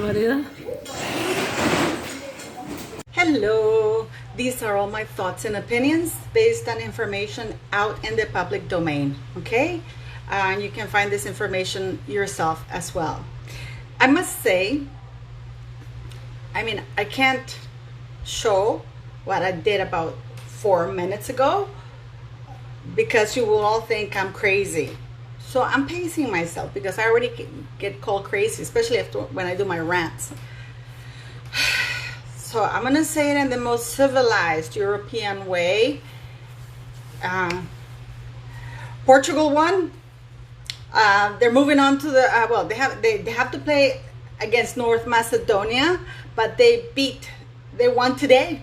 Florida. Hello, these are all my thoughts and opinions based on information out in the public domain, okay? And you can find this information yourself as well. I must say, I can't show what I did about 4 minutes ago because you will all think I'm crazy. So I'm pacing myself because I already get called crazy, especially when I do my rants. So I'm gonna say it in the most civilized European way. Portugal won. They're moving on to the they have to play against North Macedonia, but they won today.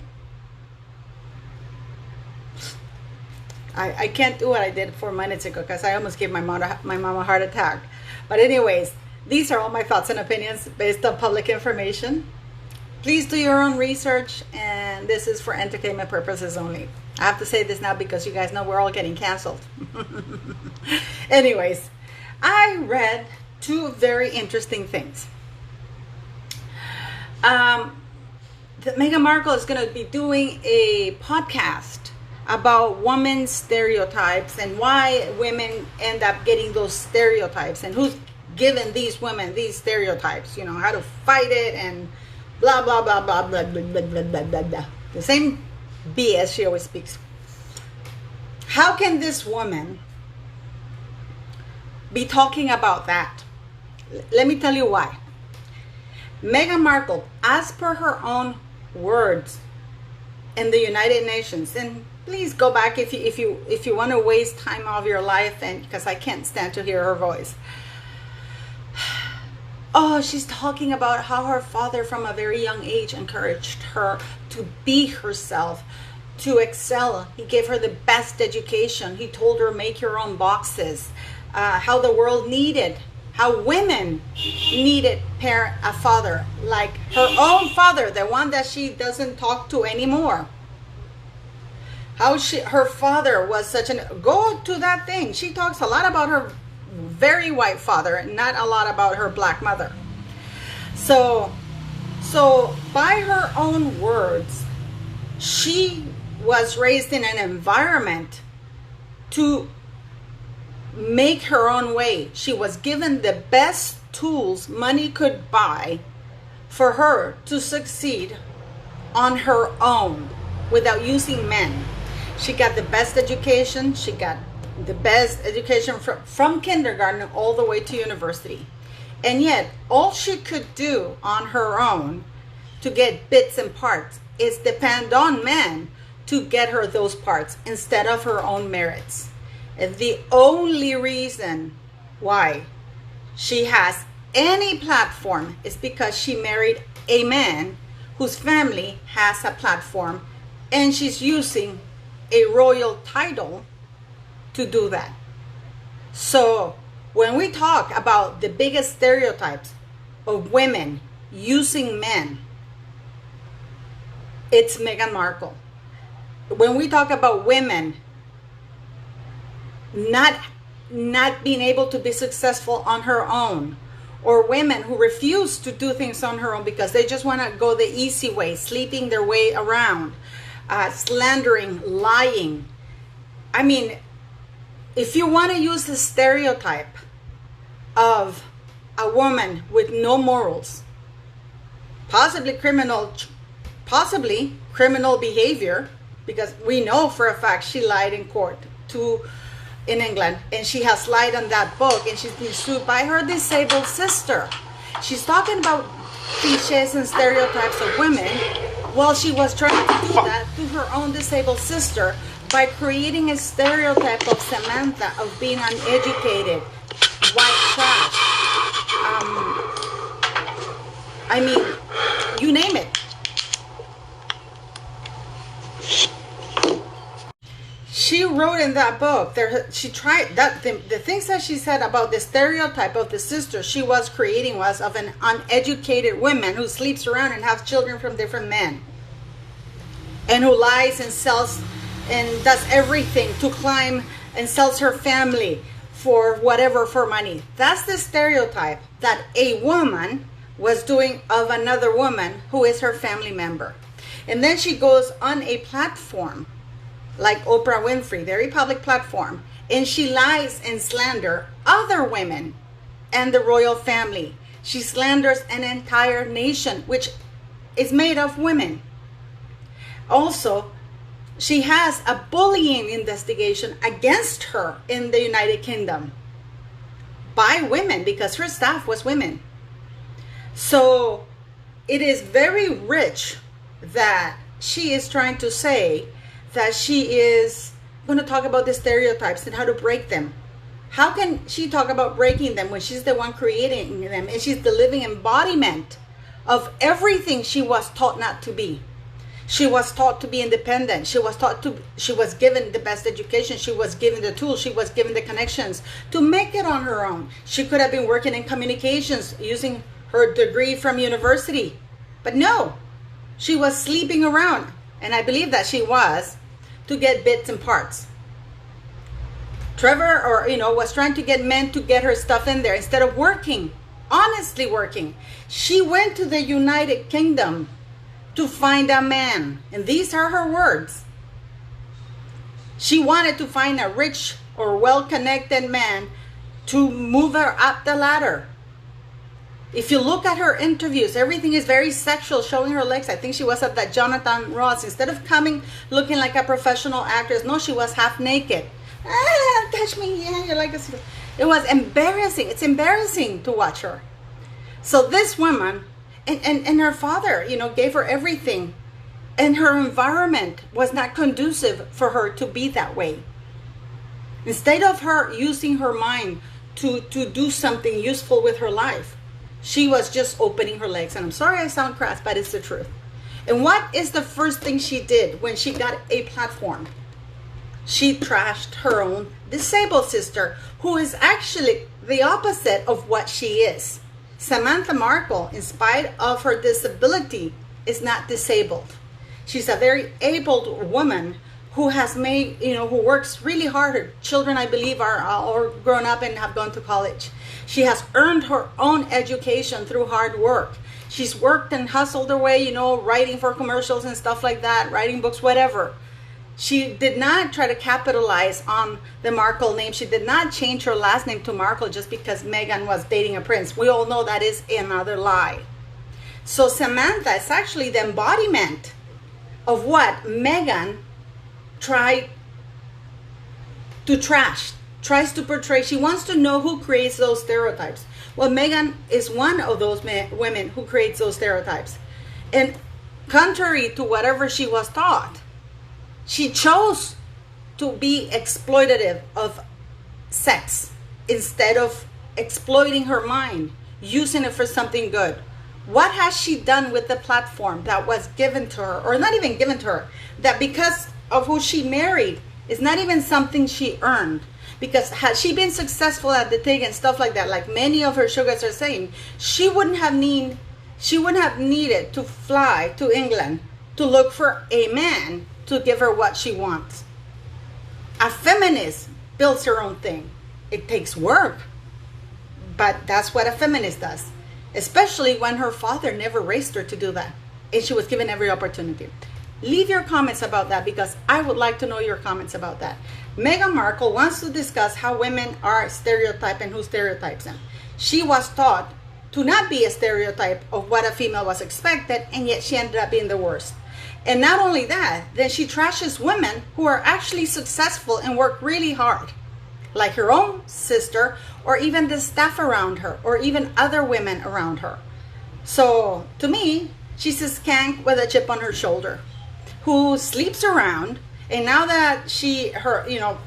I can't do what I did 4 minutes ago because I almost gave my mom a heart attack. But anyways, these are all my thoughts and opinions based on public information. Please do your own research, and this is for entertainment purposes only. I have to say this now because you guys know we're all getting canceled. Anyways, I read two very interesting things. Meghan Markle is going to be doing a podcast about women's stereotypes and why women end up getting those stereotypes and who's given these women these stereotypes, how to fight it and blah, blah, blah, blah, blah, blah, blah, blah, blah, blah, blah. The same BS she always speaks. How can this woman be talking about that? Let me tell you why. Meghan Markle, as per her own words in the United Nations, and please go back if you want to waste time of your life, and because I can't stand to hear her voice. Oh, she's talking about how her father from a very young age encouraged her to be herself, to excel. He gave her the best education. He told her make your own boxes. How the world needed, how women needed a father like her own father, the one that she doesn't talk to anymore. How her father was go to that thing. She talks a lot about her very white father, not a lot about her black mother. So by her own words, she was raised in an environment to make her own way. She was given the best tools money could buy for her to succeed on her own without using men. She got the best education. She got the best education from kindergarten all the way to university. And yet, all she could do on her own to get bits and parts is depend on men to get her those parts instead of her own merits. And the only reason why she has any platform is because she married a man whose family has a platform, and she's using a royal title to do that. So when we talk about the biggest stereotypes of women using men, it's Meghan Markle. When we talk about women not being able to be successful on her own, or women who refuse to do things on her own because they just want to go the easy way, sleeping their way around, slandering, lying. If you want to use the stereotype of a woman with no morals, possibly criminal behavior, because we know for a fact she lied in court in England, and she has lied on that book, and she's been sued by her disabled sister. She's talking about cliches and stereotypes of women while she was trying to do that to her own disabled sister by creating a stereotype of Samantha of being uneducated, white trash. You name it. She wrote in that book, the things that she said about the stereotype of the sister she was creating was of an uneducated woman who sleeps around and has children from different men, and who lies and sells and does everything to climb and sells her family for whatever, for money. That's the stereotype that a woman was doing of another woman who is her family member. And then she goes on a platform like Oprah Winfrey, very public platform, and she lies and slander other women and the royal family. She slanders an entire nation, which is made of women. Also, she has a bullying investigation against her in the United Kingdom by women because her staff was women. So it is very rich that she is trying to say that she is going to talk about the stereotypes and how to break them. How can she talk about breaking them when she's the one creating them and she's the living embodiment of everything she was taught not to be? She was taught to be independent. She was given the best education. She was given the tools. She was given the connections to make it on her own. She could have been working in communications using her degree from university. But no, she was sleeping around. And I believe that she was, to get bits and parts. Trevor, was trying to get men to get her stuff in there instead of working, honestly working. She went to the United Kingdom to find a man. And these are her words. She wanted to find a rich or well-connected man to move her up the ladder. If you look at her interviews, everything is very sexual, showing her legs. I think she was at that Jonathan Ross. Instead of coming looking like a professional actress, no, she was half naked. Touch me, yeah, you're like a... It was embarrassing. It's embarrassing to watch her. So this woman, and her father, gave her everything. And her environment was not conducive for her to be that way. Instead of her using her mind to do something useful with her life, she was just opening her legs. And I'm sorry I sound crass, but it's the truth. And what is the first thing she did when she got a platform? She trashed her own disabled sister, who is actually the opposite of what she is. Samantha Markle, in spite of her disability, is not disabled. She's a very able woman who has made, who works really hard. Her children, I believe, are all grown up and have gone to college. She has earned her own education through hard work. She's worked and hustled her way, writing for commercials and stuff like that, writing books, whatever. She did not try to capitalize on the Markle name. She did not change her last name to Markle just because Meghan was dating a prince. We all know that is another lie. So Samantha is actually the embodiment of what Meghan tries to portray. She wants to know who creates those stereotypes. Well, Meghan is one of those women who creates those stereotypes. And contrary to whatever she was taught, she chose to be exploitative of sex instead of exploiting her mind, using it for something good. What has she done with the platform that was given to her, or not even given to her, that because of who she married is not even something she earned? Because had she been successful at the thing and stuff like that, like many of her sugars are saying, she wouldn't have needed to fly to England to look for a man to give her what she wants. A feminist builds her own thing. It takes work, but that's what a feminist does, especially when her father never raised her to do that and she was given every opportunity. Leave your comments about that, because I would like to know your comments about that. Meghan Markle wants to discuss how women are stereotyped and who stereotypes them. She was taught to not be a stereotype of what a female was expected, and yet she ended up being the worst. And not only that, then she trashes women who are actually successful and work really hard, like her own sister, or even the staff around her, or even other women around her. So to me, she's a skank with a chip on her shoulder who sleeps around. And now that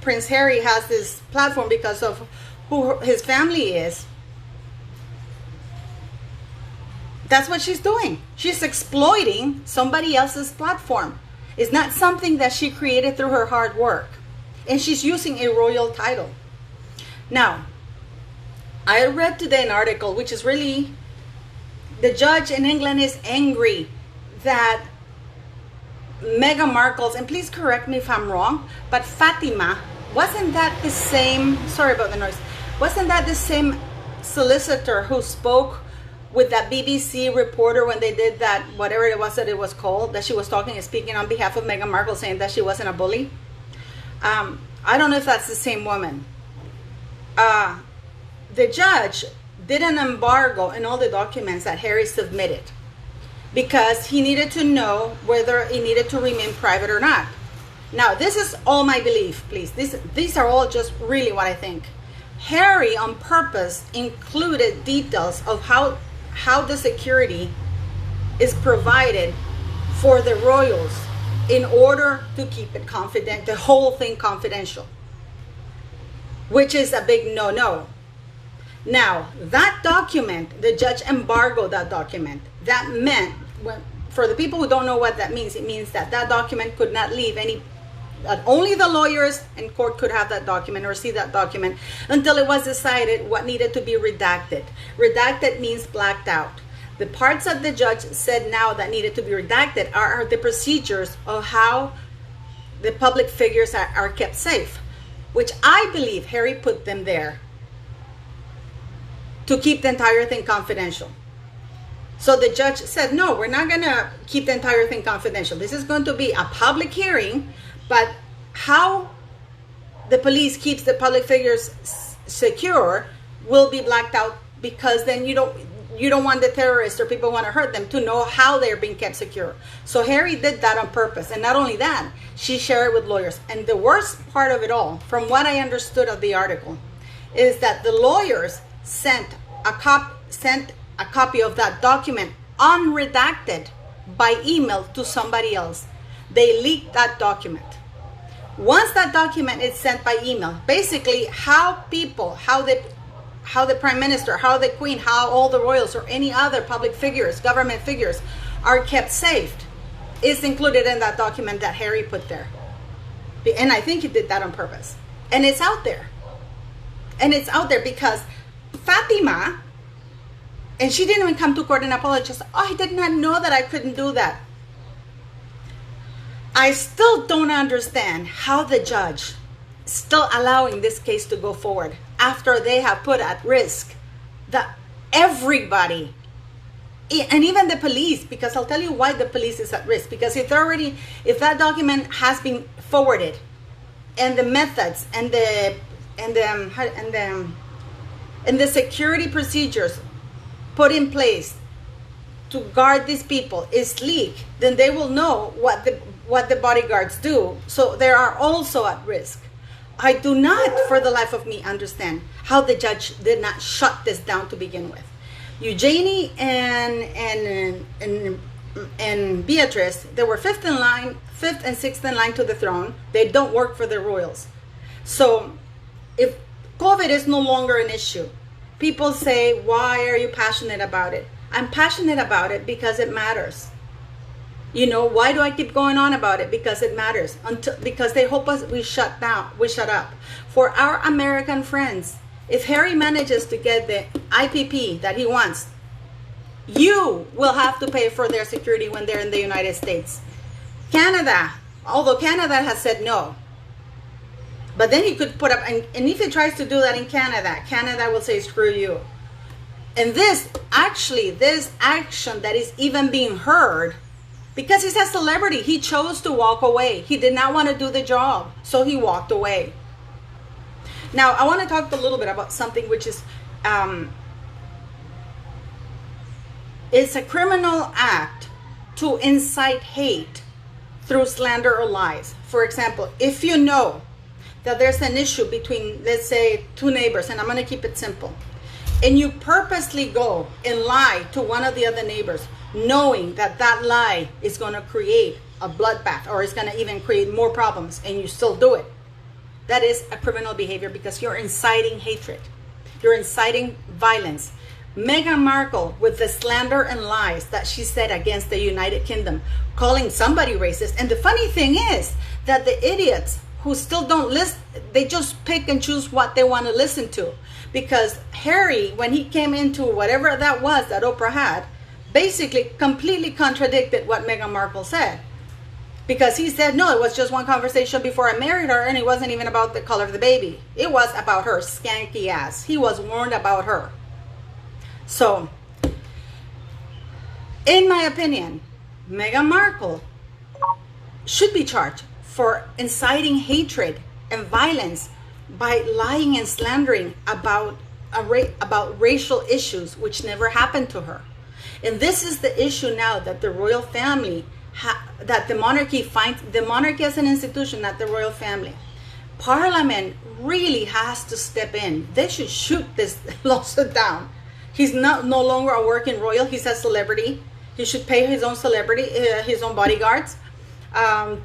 Prince Harry has this platform because of who his family is, that's what she's doing. She's exploiting somebody else's platform. It's not something that she created through her hard work. And she's using a royal title. Now, I read today an article, which is really, the judge in England is angry that Meghan Markle's, and please correct me if I'm wrong, but Fatima, wasn't that the same, sorry about the noise, wasn't that the same solicitor who spoke with that BBC reporter when they did that, whatever it was that it was called, that she was talking and speaking on behalf of Meghan Markle, saying that she wasn't a bully. I don't know if that's the same woman. The judge did an embargo in all the documents that Harry submitted because he needed to know whether it needed to remain private or not. Now, this is all my belief, please. These are all just really what I think. Harry, on purpose, included details of how the security is provided for the royals in order to keep it confident, the whole thing confidential, which is a big no-no. Now, that document, the judge embargoed that document. That meant, for the people who don't know what that means, it means that that document could not leave only the lawyers in court could have that document or see that document until it was decided what needed to be redacted. Redacted means blacked out. The parts that the judge said now that needed to be redacted are the procedures of how the public figures are kept safe, which I believe Harry put them there to keep the entire thing confidential. So the judge said, no, we're not going to keep the entire thing confidential. This is going to be a public hearing, but how the police keeps the public figures secure will be blacked out, because then you don't want the terrorists or people who want to hurt them to know how they're being kept secure. So Harry did that on purpose. And not only that, she shared it with lawyers. And the worst part of it all, from what I understood of the article, is that the lawyers sent a copy of that document unredacted by email to somebody else. They leaked that document. Once that document is sent by email, basically how the prime minister, how the queen, how all the royals or any other public figures, government figures are kept safe is included in that document that Harry put there. And I think he did that on purpose. And it's out there. And it's out there because Fatima, and she didn't even come to court and apologize. Oh, I did not know that I couldn't do that. I still don't understand how the judge still allowing this case to go forward after they have put at risk everybody, and even the police, because I'll tell you why the police is at risk. Because if that document has been forwarded, and the methods and the security procedures put in place to guard these people is leaked, then they will know what the bodyguards do. So they are also at risk. I do not, for the life of me, understand how the judge did not shut this down to begin with. Eugenie and Beatrice, they were fifth and sixth in line to the throne. They don't work for the royals. So if COVID is no longer an issue, people say, why are you passionate about it? I'm passionate about it because it matters. You know, why do I keep going on about it? Because it matters. Because they hope we shut up. For our American friends, if Harry manages to get the IPP that he wants, you will have to pay for their security when they're in the United States. Canada, although Canada has said no. But then he could put up, and if he tries to do that in Canada, Canada will say, screw you. And this action that is even being heard, because he's a celebrity, he chose to walk away. He did not want to do the job, so he walked away. Now, I want to talk a little bit about something which is, it's a criminal act to incite hate through slander or lies. For example, if you know that there's an issue between, let's say, two neighbors, and I'm going to keep it simple, and you purposely go and lie to one of the other neighbors, knowing that that lie is going to create a bloodbath or is going to even create more problems, and you still do it, that is a criminal behavior because you're inciting hatred. You're inciting violence. Meghan Markle, with the slander and lies that she said against the United Kingdom, calling somebody racist. And the funny thing is that the idiots who still don't listen, they just pick and choose what they want to listen to. Because Harry, when he came into whatever that was that Oprah had, basically completely contradicted what Meghan Markle said. Because he said, no, it was just one conversation before I married her, and it wasn't even about the color of the baby. It was about her skanky ass. He was warned about her. So In my opinion, Meghan Markle should be charged for inciting hatred and violence by lying and slandering about racial issues which never happened to her. And this is the issue now, that the royal family, that the monarchy finds, the monarchy as an institution, not the royal family. Parliament really has to step in. They should shoot this lawsuit down. He's no longer a working royal. He's a celebrity. He should pay his own celebrity, his own bodyguards. That's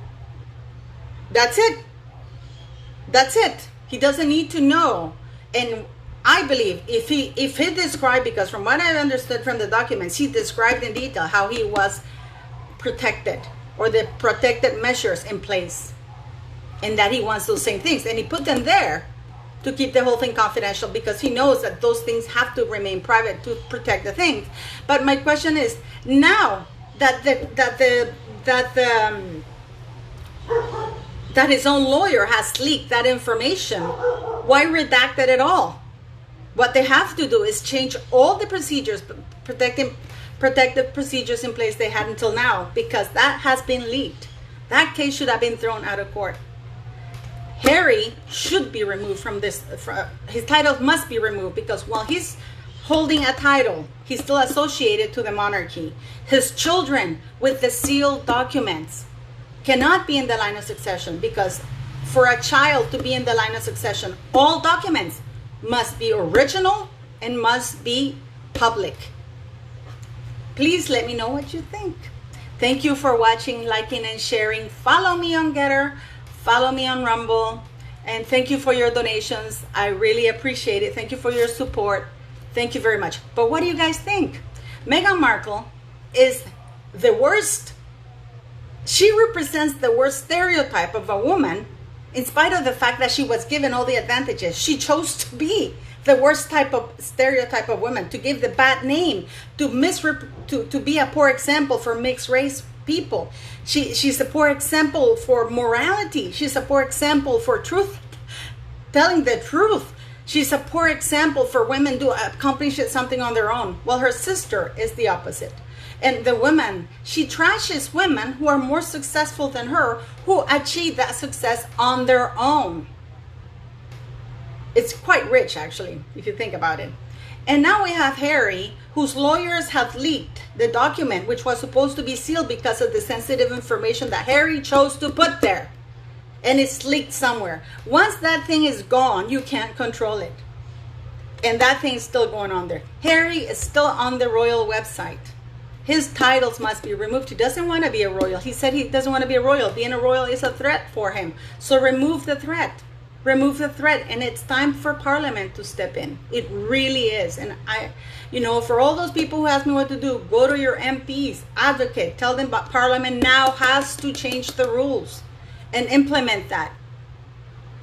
it. That's it. He doesn't need to know. And I believe if he described, because from what I understood from the documents, he described in detail how he was protected, or the protected measures in place, and that he wants those same things, and he put them there to keep the whole thing confidential, because he knows that those things have to remain private to protect the things. But my question is, now that his own lawyer has leaked that information, why redact it at all? What they have to do is change all the procedures, protective procedures in place they had until now, because that has been leaked. That case should have been thrown out of court. Harry should be removed from this. His title must be removed, because while he's holding a title, he's still associated to the monarchy. His children with the sealed documents cannot be in the line of succession, because for a child to be in the line of succession, all documents must be original and must be public. Please let me know what you think. Thank you for watching, liking, and sharing. Follow me on Getter. Follow me on Rumble. And thank you for your donations. I really appreciate it. Thank you for your support. Thank you very much. But what do you guys think? Meghan Markle is the worst. She represents the worst stereotype of a woman, in spite of the fact that she was given all the advantages. She chose to be the worst type of stereotype of woman, to give the bad name, to be a poor example for mixed race people. She's a poor example for morality. She's a poor example for truth, telling the truth. She's a poor example for women to accomplish something on their own, while her sister is the opposite. And the women, she trashes women who are more successful than her, who achieve that success on their own. It's quite rich, actually, if you think about it. And now we have Harry, whose lawyers have leaked the document, which was supposed to be sealed because of the sensitive information that Harry chose to put there. And it's leaked somewhere. Once that thing is gone, you can't control it. And that thing is still going on there. Harry is still on the royal website. His titles must be removed. He doesn't want to be a royal. He said he doesn't want to be a royal. Being a royal is a threat for him. So remove the threat. Remove the threat. And it's time for Parliament to step in. It really is. And for all those people who ask me what to do, go to your MPs, advocate, tell them that Parliament now has to change the rules and implement that.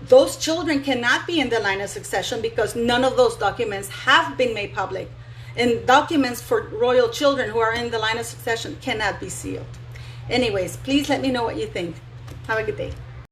Those children cannot be in the line of succession because none of those documents have been made public. And documents for royal children who are in the line of succession cannot be sealed. Anyways, please let me know what you think. Have a good day.